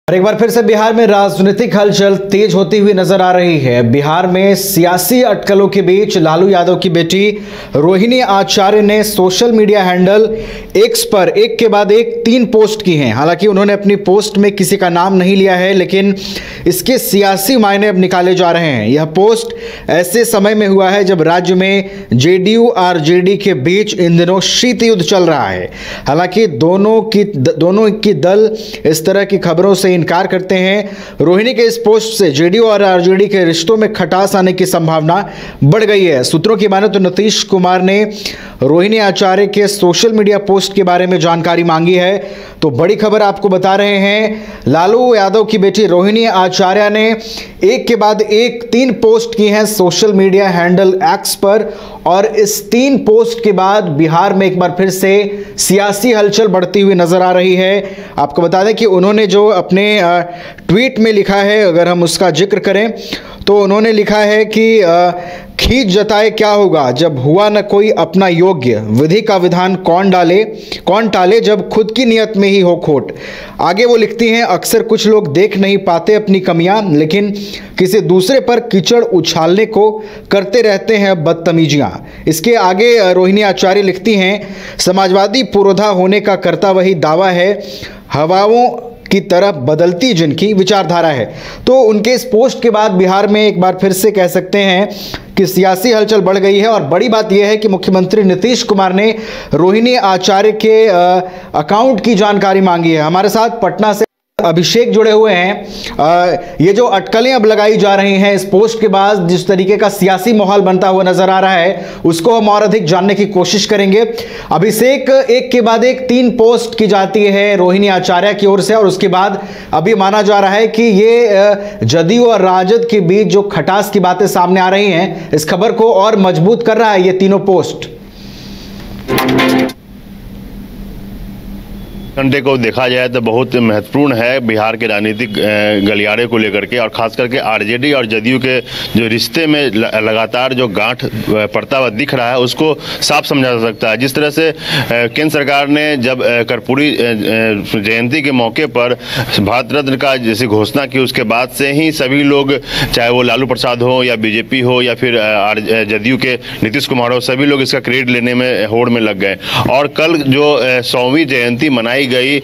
और एक बार फिर से बिहार में राजनीतिक हलचल तेज होती हुई नजर आ रही है। बिहार में सियासी अटकलों के बीच लालू यादव की बेटी रोहिणी आचार्य ने सोशल मीडिया हैंडल एक्स पर एक के बाद एक 3 पोस्ट की हैं। हालांकि उन्होंने अपनी पोस्ट में किसी का नाम नहीं लिया है, लेकिन इसके सियासी मायने अब निकाले जा रहे हैं। यह पोस्ट ऐसे समय में हुआ है जब राज्य में जेडीयू आरजेडी के बीच इन दिनों शीत युद्ध चल रहा है। हालांकि दोनों की दल इस तरह की खबरों से इनकार करते हैं। रोहिणी के इस पोस्ट से जेडीयू और आरजेडी के रिश्तों में खटास आने की संभावना बढ़ गई है। सूत्रों की माने तो नीतीश कुमार ने रोहिणी आचार्य के सोशल मीडिया पोस्ट के बारे में जानकारी मांगी है। तो बड़ी खबर आपको बता रहे हैं, लालू यादव की बेटी रोहिणी आचार्य ने एक के बाद एक 3 पोस्ट की हैं सोशल मीडिया हैंडल एक्स पर। और इस 3 पोस्ट के बाद बिहार में एक बार फिर से सियासी हलचल बढ़ती हुई नजर आ रही है। आपको बता दें कि उन्होंने जो अपने ट्वीट में लिखा है, अगर हम उसका जिक्र करें तो उन्होंने लिखा है कि खींच जताए क्या होगा जब हुआ न कोई अपना योग्य, विधि का विधान कौन टाले जब खुद की नियत में ही हो खोट। आगे वो लिखती हैं, अक्सर कुछ लोग देख नहीं पाते अपनी कमियां, लेकिन किसी दूसरे पर कीचड़ उछालने को करते रहते हैं बदतमीजियां। इसके आगे रोहिणी आचार्य लिखती हैं, समाजवादी पुरोधा होने का करता वही दावा है, हवाओं की तरफ बदलती जिनकी विचारधारा है। तो उनके इस पोस्ट के बाद बिहार में एक बार फिर से कह सकते हैं कि सियासी हलचल बढ़ गई है। और बड़ी बात यह है कि मुख्यमंत्री नीतीश कुमार ने रोहिणी आचार्य के अकाउंट की जानकारी मांगी है। हमारे साथ पटना से अभिषेक जुड़े हुए हैं। ये जो अटकलें अब लगाई जा रही हैं इस पोस्ट के बाद, जिस तरीके का सियासी माहौल बनता हुआ नजर आ रहा है, उसको हम और अधिक जानने की कोशिश करेंगे। अभिषेक, एक के बाद एक 3 पोस्ट की जाती है रोहिणी आचार्य की ओर से, और उसके बाद अभी माना जा रहा है कि ये जदयू और राजद के बीच जो खटास की बातें सामने आ रही हैं, इस खबर को और मजबूत कर रहा है ये तीनों पोस्ट। घंटे को देखा जाए तो बहुत महत्वपूर्ण है बिहार के राजनीतिक गलियारे को लेकर के, और खास करके आरजेडी और जदयू के जो रिश्ते में लगातार जो गांठ पड़ता हुआ दिख रहा है, उसको साफ समझा जा सकता है। जिस तरह से केंद्र सरकार ने जब कर्पूरी जयंती के मौके पर भारत रत्न का जैसी घोषणा की, उसके बाद से ही सभी लोग, चाहे वो लालू प्रसाद हो या बीजेपी हो या फिर जदयू के नीतीश कुमार हो, सभी लोग इसका क्रेडिट लेने में होड़ में लग गए। और कल जो 100वीं जयंती मनाई गई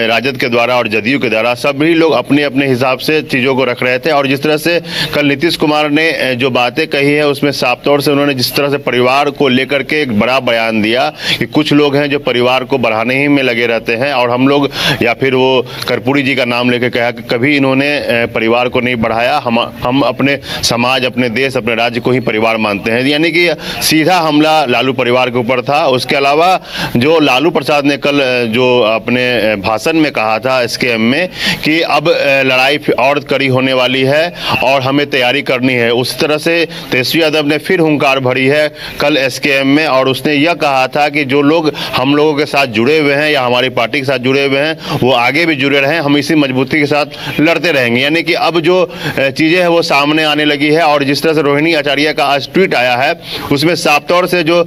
राजद के द्वारा और जदयू के द्वारा, सभी लोग अपने अपने हिसाब से चीज़ों को रख रहे थे। और जिस तरह से कल नीतीश कुमार ने जो बातें कही है, उसमें साफ तौर से उन्होंने जिस तरह से परिवार को लेकर के एक बड़ा बयान दिया कि कुछ लोग हैं जो परिवार को बढ़ाने ही में लगे रहते हैं, और हम लोग, या फिर वो कर्पूरी जी का नाम लेकर कहा कि कभी इन्होंने परिवार को नहीं बढ़ाया, हम अपने समाज, अपने देश, अपने राज्य को ही परिवार मानते हैं। यानी कि सीधा हमला लालू परिवार के ऊपर था। उसके अलावा जो लालू प्रसाद ने कल जो अपने भाषण में कहा था एसकेएम में कि अब लड़ाई और कड़ी होने वाली है और हमें तैयारी करनी है, उस तरह से तेजस्वी यादव ने फिर हुंकार भरी है कल एसकेएम में। और उसने यह कहा था कि जो लोग हम लोगों के साथ जुड़े हुए हैं या हमारी पार्टी के साथ जुड़े हुए हैं, वो आगे भी जुड़े रहें, हम इसी मजबूती के साथ लड़ते रहेंगे। यानी कि अब जो चीज़ें हैं वो सामने आने लगी है। और जिस तरह से रोहिणी आचार्य का आज ट्वीट आया है, उसमें साफ तौर से जो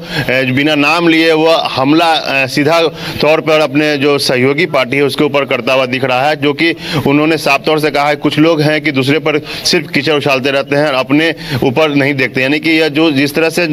बिना नाम लिए वो हमला सीधा तौर पर अपने जो सहयोगी पार्टी है उसके ऊपर करता हुआ दिख रहा है, जो कि उन्होंने साफ तौर से कहा है कुछ लोग हैं कि दूसरे पर सिर्फ कीचड़ उछालते रहते हैं और अपने ऊपर नहीं देखते। यानी कि यह जो जिस तरह से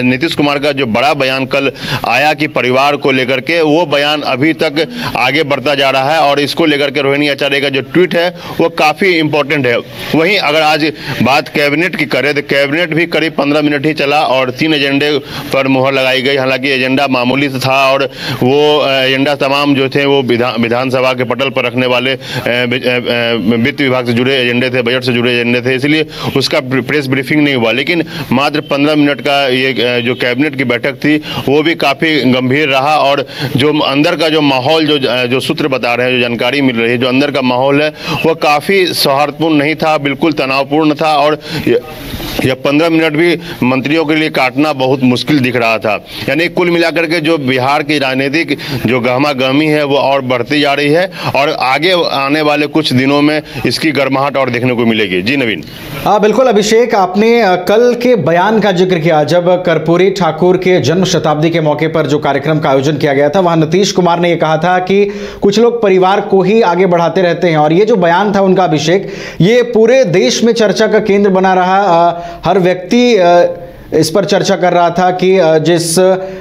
नीतीश कुमार का जो बड़ा बयान कल आया कि परिवार को लेकर के, वो बयान अभी तक आगे बढ़ता जा रहा है। और इसको लेकर के रोहिणी आचार्य का जो ट्वीट है वो काफ़ी इंपॉर्टेंट है। वहीं अगर आज बात कैबिनेट की करें तो कैबिनेट भी करीब 15 मिनट ही चला और 3 एजेंडे पर मुहर लगाई गई। हालांकि एजेंडा मामूली था और वो एजेंडा तमाम जो थे वो विधानसभा के पटल पर रखने वाले वित्त विभाग से जुड़े एजेंडे थे, बजट से जुड़े एजेंडे थे, इसलिए उसका प्रेस ब्रीफिंग नहीं हुआ। लेकिन मात्र 15 मिनट का ये जो कैबिनेट की बैठक थी वो भी काफ़ी गंभीर रहा। और जो अंदर का जो माहौल, जो सूत्र बता रहे हैं, जो जानकारी मिल रही है, जो अंदर का माहौल है वो काफ़ी सौहार्दपूर्ण नहीं था, बिल्कुल तनावपूर्ण था। और या 15 मिनट भी मंत्रियों के लिए काटना बहुत मुश्किल दिख रहा था। यानी कुल मिलाकर के जो बिहार की राजनीतिक जो गहमा गहमी है वो और बढ़ती जा रही है और आगे आने वाले कुछ दिनों में इसकी गर्माहट और देखने को मिलेगी। जी नवीन। हाँ बिल्कुल अभिषेक, आपने कल के बयान का जिक्र किया जब कर्पूरी ठाकुर के जन्म शताब्दी के मौके पर जो कार्यक्रम का आयोजन किया गया था, वहां नीतीश कुमार ने यह कहा था कि कुछ लोग परिवार को ही आगे बढ़ाते रहते हैं। और ये जो बयान था उनका अभिषेक, ये पूरे देश में चर्चा का केंद्र बना रहा। हर व्यक्ति इस पर चर्चा कर रहा था कि जिस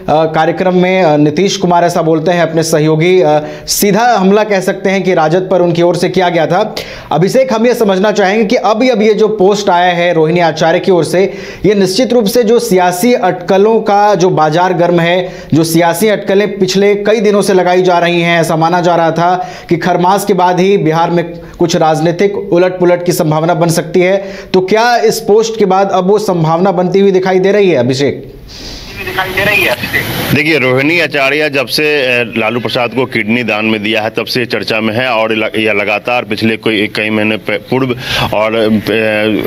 कार्यक्रम में नीतीश कुमार ऐसा बोलते हैं, अपने सहयोगी सीधा हमला कह सकते हैं कि राजद पर उनकी ओर से किया गया था। अभिषेक, हम ये समझना चाहेंगे कि अब ये जो पोस्ट आया है रोहिणी आचार्य की ओर से, ये निश्चित रूप से जो सियासी अटकलों का जो बाजार गर्म है, जो सियासी अटकलें पिछले कई दिनों से लगाई जा रही हैं, ऐसा माना जा रहा था कि खरमास के बाद ही बिहार में कुछ राजनीतिक उलट पुलट की संभावना बन सकती है, तो क्या इस पोस्ट के बाद अब वो संभावना बनती हुई दिखाई दे रही है अभिषेक? देखिए, रोहिणी आचार्य जब से लालू प्रसाद को किडनी दान में दिया है तब से चर्चा में है और यह लगातार पिछले कई महीने पूर्व और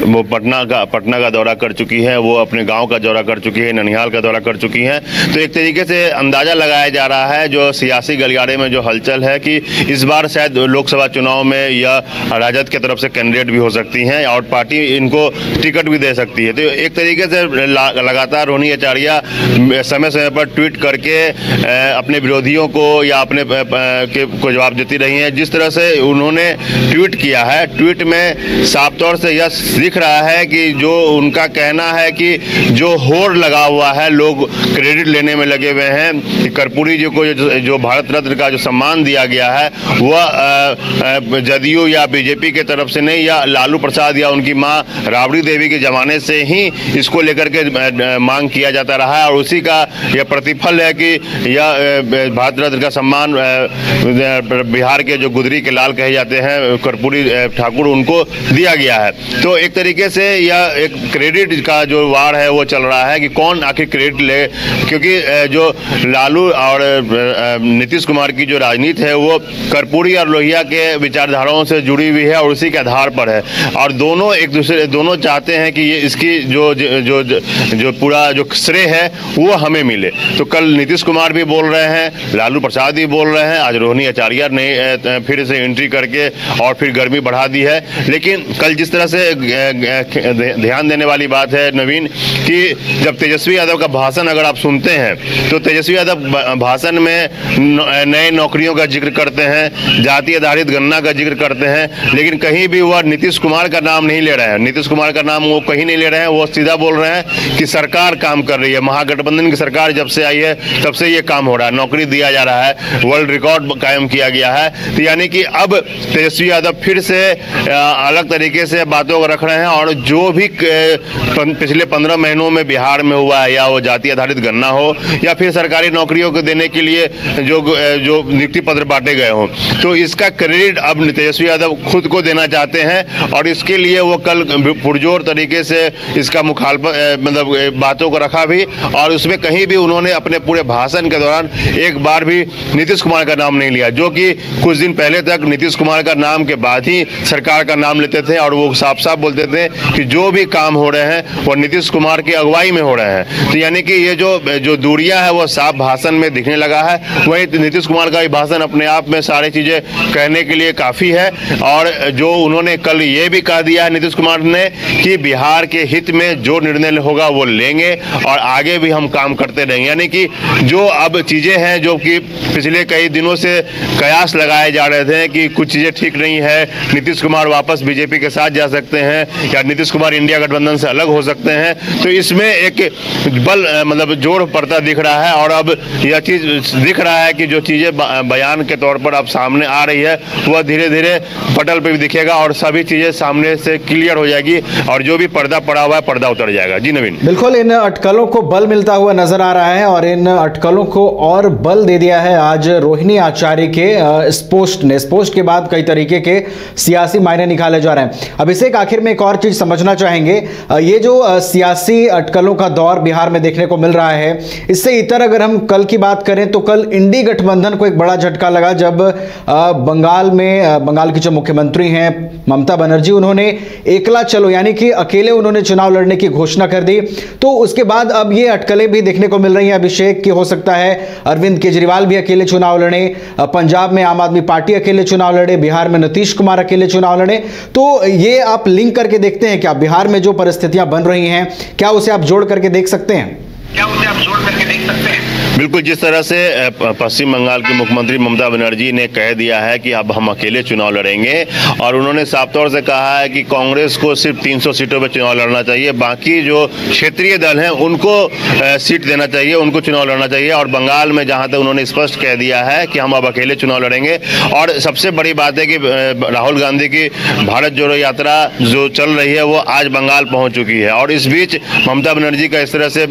वो पटना का दौरा कर चुकी है, वो अपने गांव का दौरा कर चुकी है, ननिहाल का दौरा कर चुकी है। तो एक तरीके से अंदाजा लगाया जा रहा है जो सियासी गलियारे में जो हलचल है कि इस बार शायद लोकसभा चुनाव में या राजद की तरफ से कैंडिडेट भी हो सकती हैं और पार्टी इनको टिकट भी दे सकती है। तो एक तरीके से लगातार रोहिणी आचार्य समय समय पर ट्वीट करके अपने विरोधियों को या अपने को जवाब देती रही हैं। जिस तरह से उन्होंने ट्वीट किया है, ट्वीट में साफ तौर से यह दिख रहा है कि जो उनका कहना है कि जो होड़ लगा हुआ है, लोग क्रेडिट लेने में लगे हुए हैं कि कर्पूरी जी को जो भारत रत्न का जो सम्मान दिया गया है वह जदयू या बीजेपी के तरफ से नहीं, या लालू प्रसाद या उनकी माँ राबड़ी देवी के जमाने से ही इसको लेकर के मांग किया जाता रहा है। और उसी का यह प्रतिफल है कि यह भारत रत्न का सम्मान बिहार के जो गुदरी के लाल कहे जाते हैं कर्पूरी ठाकुर, उनको दिया गया है। तो एक तरीके से यह एक क्रेडिट का जो वार है वो चल रहा है कि कौन आखिर क्रेडिट ले, क्योंकि जो लालू और नीतीश कुमार की जो राजनीति है वो कर्पूरी और लोहिया के विचारधाराओं से जुड़ी हुई है और उसी के आधार पर है। और दोनों चाहते हैं कि ये इसकी जो पूरा जो श्रेय है वो हमें मिले। तो कल नीतीश कुमार भी बोल रहे हैं, लालू प्रसाद भी बोल रहे हैं, आज रोहिणी आचार्य ने फिर से एंट्री करके और फिर गर्मी बढ़ा दी है। लेकिन कल जिस तरह से ध्यान देने वाली बात है नवीन, कि जब तेजस्वी यादव का भाषण अगर आप सुनते हैं तो तेजस्वी यादव भाषण में नए नौकरियों का जिक्र करते हैं, जाति आधारित गणना का जिक्र करते हैं, लेकिन कहीं भी वह नीतीश कुमार का नाम नहीं ले रहे हैं। नीतीश कुमार का नाम वो कहीं नहीं ले रहे हैं। वो सीधा बोल रहे हैं कि सरकार काम कर रही है, महागठबंधन की सरकार जब से आई है तब से ये काम हो रहा है, नौकरी दिया जा रहा है, वर्ल्ड रिकॉर्ड कायम किया गया है। तो यानी कि अब तेजस्वी यादव फिर से अलग तरीके से बातों को रख रहे हैं और जो भी पिछले 15 महीनों में बिहार में हुआ है, या वो जाति आधारित गणना हो या फिर सरकारी नौकरियों को देने के लिए जो नियुक्ति पत्र बांटे गए हों, तो इसका क्रेडिट अब तेजस्वी यादव खुद को देना चाहते हैं। और इसके लिए वो कल पुरजोर तरीके से इसका मतलब बातों को रखा भी, और उसमें कहीं भी उन्होंने अपने पूरे भाषण के दौरान एक बार भी नीतीश कुमार का नाम नहीं लिया, जो कि कुछ दिन पहले तक नीतीश कुमार का नाम के बाद ही सरकार का नाम लेते थे और वो साफ साफ बोलते थे कि जो भी काम हो रहे हैं वो नीतीश कुमार की अगुवाई में हो रहे हैं। तो यानी कि ये जो दूरियां है वो साफ भाषण में दिखने लगा है। वही नीतीश कुमार का भाषण अपने आप में सारी चीजें कहने के लिए काफी है। और जो उन्होंने कल ये भी कह दिया है नीतीश कुमार ने कि बिहार के हित में जो निर्णय होगा वो लेंगे और आगे भी हम काम करते रहेंगे। यानी कि जो अब चीजें हैं जो कि पिछले कई दिनों से कयास लगाए जा रहे थे कि कुछ चीजें ठीक नहीं है, नीतीश कुमार वापस बीजेपी के साथ जा सकते हैं या नीतीश कुमार इंडिया गठबंधन से अलग हो सकते हैं, तो इसमें एक बल मतलब जोर पड़ता दिख रहा है। और अब यह चीज दिख रहा है कि जो चीजें बयान के तौर पर अब सामने आ रही है वह धीरे धीरे पटल पे भी दिखेगा और सभी चीजें सामने से क्लियर हो जाएगी और जो भी पर्दा पड़ा हुआ है पर्दा उतर जाएगा। जी नवीन। बिल्कुल, इन अटकलों को बल मिलता हुआ नजर आ रहा है और इन अटकलों को और बल दे दिया है आज रोहिणी आचार्य के इस पोस्ट ने। इस पोस्ट के बाद कई तरीके के सियासी मायने निकाले जा रहे हैं। अब इसे आखिर में एक और चीज समझना चाहेंगे, ये जो सियासी अटकलों का दौर बिहार में देखने को मिल रहा है, इससे इतर अगर हम कल की बात करें तो कल इंडी गठबंधन को एक बड़ा झटका लगा जब बंगाल की जो मुख्यमंत्री हैं ममता बनर्जी, उन्होंने एकला चलो यानी कि अकेले उन्होंने चुनाव लड़ने की घोषणा कर दी। तो उसके बाद अब ये अटकलें भी देखने को मिल रही हैं अभिषेक की, हो सकता है अरविंद केजरीवाल भी अकेले चुनाव लड़े, पंजाब में आम आदमी पार्टी अकेले चुनाव लड़े, बिहार में नीतीश कुमार अकेले चुनाव लड़े। तो ये आप लिंक करके देखते हैं क्या बिहार में जो परिस्थितियां बन रही हैं, क्या उसे आप जोड़ करके देख सकते हैं? बिल्कुल, जिस तरह से पश्चिम बंगाल के मुख्यमंत्री ममता बनर्जी ने कह दिया है कि अब हम अकेले चुनाव लड़ेंगे और उन्होंने साफ तौर से कहा है कि कांग्रेस को सिर्फ 300 सीटों पर चुनाव लड़ना चाहिए, बाकी जो क्षेत्रीय दल हैं उनको सीट देना चाहिए, उनको चुनाव लड़ना चाहिए। और बंगाल में जहां तक उन्होंने स्पष्ट कह दिया है कि हम अब अकेले चुनाव लड़ेंगे। और सबसे बड़ी बात है कि राहुल गांधी की भारत जोड़ो यात्रा जो चल रही है वो आज बंगाल पहुंच चुकी है और इस बीच ममता बनर्जी का इस तरह से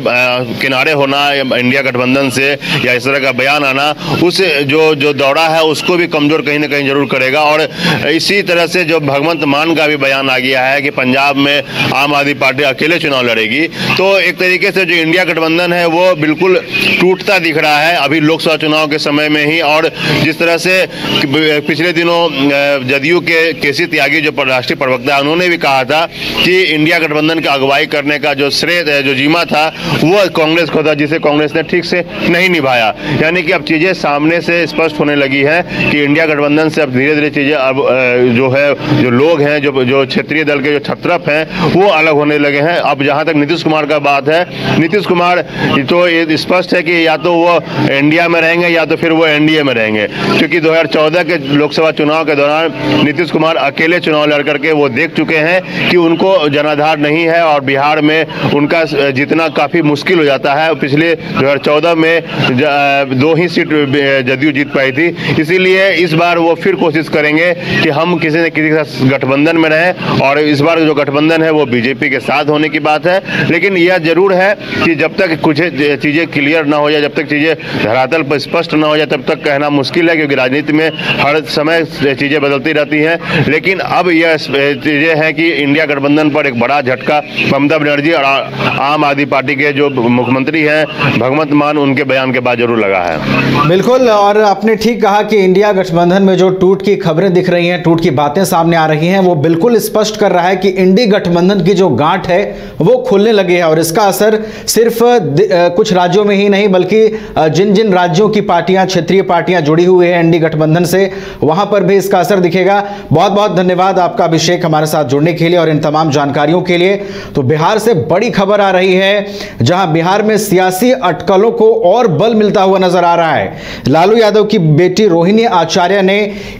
किनारे होना इंडिया गठबंधन से या इस तरह का बयान आना उस जो दौरा है उसको भी कमजोर कहीं ना कहीं जरूर करेगा। और इसी तरह से जो भगवंत मान का भी बयान आ गया है कि पंजाब में आम आदमी पार्टी अकेले चुनाव लड़ेगी, तो एक तरीके से जो इंडिया गठबंधन है वो बिल्कुल टूटता दिख रहा है अभी लोकसभा चुनाव के समय में ही। और जिस तरह से पिछले दिनों जदयू के केसी त्यागी जो राष्ट्रीय प्रवक्ता है उन्होंने भी कहा था कि इंडिया गठबंधन की अगुवाई करने का जो श्रेय जो जिम्मा था वो कांग्रेस को था, जिसे कांग्रेस ने ठीक से नहीं निभाया। यानी कि अब चीजें सामने से स्पष्ट होने लगी है कि इंडिया गठबंधन से अब धीरे धीरे चीजें अब जो लोग हैं जो क्षेत्रीय दल के जो छत्रप हैं वो अलग होने लगे हैं। अब जहां तक नीतीश कुमार का बात है, नीतीश कुमार तो ये स्पष्ट है कि या तो वो इंडिया में रहेंगे या तो फिर वो एनडीए में रहेंगे, क्योंकि 2014 के लोकसभा चुनाव के दौरान नीतीश कुमार अकेले चुनाव लड़ करके वो देख चुके हैं कि उनको जनाधार नहीं है और बिहार में उनका जीतना काफी मुश्किल हो जाता है। पिछले 2014 में 2 ही सीट जदयू जीत पाई थी, इसीलिए इस बार वो फिर कोशिश करेंगे कि हम किसी न किसी के साथ गठबंधन में रहें और इस बार जो गठबंधन है वो बीजेपी के साथ होने की बात है। लेकिन यह जरूर है कि जब तक कुछ चीजें क्लियर ना हो जाए, जब तक चीजें धरातल पर स्पष्ट ना हो जाए, तब तक कहना मुश्किल है, क्योंकि राजनीति में हर समय चीजें बदलती रहती हैं। लेकिन अब यह चीजें हैं कि इंडिया गठबंधन पर एक बड़ा झटका ममता बनर्जी और आम आदमी पार्टी के जो मुख्यमंत्री हैं भगवंत मान उनके बयान के बाद जरूर लगा है। बिल्कुल, और आपने ठीक कहा कि इंडिया गठबंधन में जो टूट की खबरें दिख रही हैं, टूट की बातें सामने आ रही हैं, वो बिल्कुल स्पष्ट कर रहा है कि इंडी गठबंधन की जो गांठ है वो खुलने लगी है और इसका असर सिर्फ कुछ राज्यों में ही नहीं बल्कि जिन जिन राज्यों की पार्टियां, क्षेत्रीय पार्टियां जुड़ी हुई है इंडी गठबंधन से, वहां पर भी इसका असर दिखेगा। बहुत बहुत धन्यवाद आपका अभिषेक हमारे साथ जुड़ने के लिए और इन तमाम जानकारियों के लिए। तो बिहार से बड़ी खबर आ रही है, जहां बिहार में सियासी अटकलों को और बल मिलता हुआ नजर आ रहा है। लालू यादव की बेटी रोहिणी आचार्य ने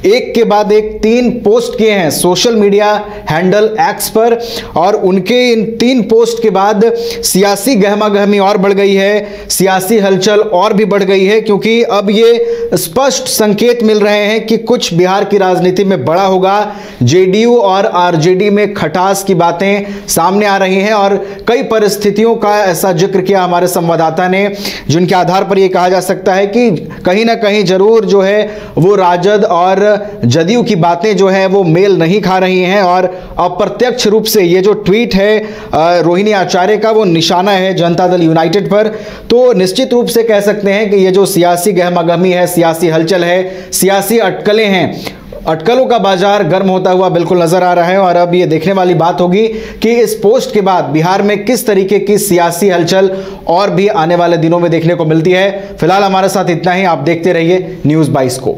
एक के बाद एक 3 पोस्ट किए हैं सोशल मीडिया हैंडल एक्स पर और उनके इन 3 पोस्ट के बाद सियासी गहमागहमी और बढ़ गई है, सियासी हलचल और भी बढ़ गई है, क्योंकि अब ये स्पष्ट संकेत मिल रहे हैं कि कुछ बिहार की राजनीति में बड़ा होगा। जेडीयू और आरजेडी में खटास की बातें सामने आ रही हैं और कई परिस्थितियों का ऐसा जिक्र किया हमारे संवाददाता ने, जिनके आधार पर यह कहा जा सकता है कि कहीं ना कहीं जरूर जो है वो राजद और जदयू की बातें जो है वो मेल नहीं खा रही हैं और अप्रत्यक्ष रूप से ये जो ट्वीट है रोहिणी आचार्य का वो निशाना है जनता दल यूनाइटेड पर। तो निश्चित रूप से कह सकते हैं कि ये जो सियासी गहमागहमी है, सियासी हलचल है, सियासी अटकलें हैं, अटकलों का बाजार गर्म होता हुआ बिल्कुल नजर आ रहा है। और अब ये देखने वाली बात होगी कि इस पोस्ट के बाद बिहार में किस तरीके की सियासी हलचल और भी आने वाले दिनों में देखने को मिलती है। फिलहाल हमारे साथ इतना ही, आप देखते रहिए न्यूज़ 22 को।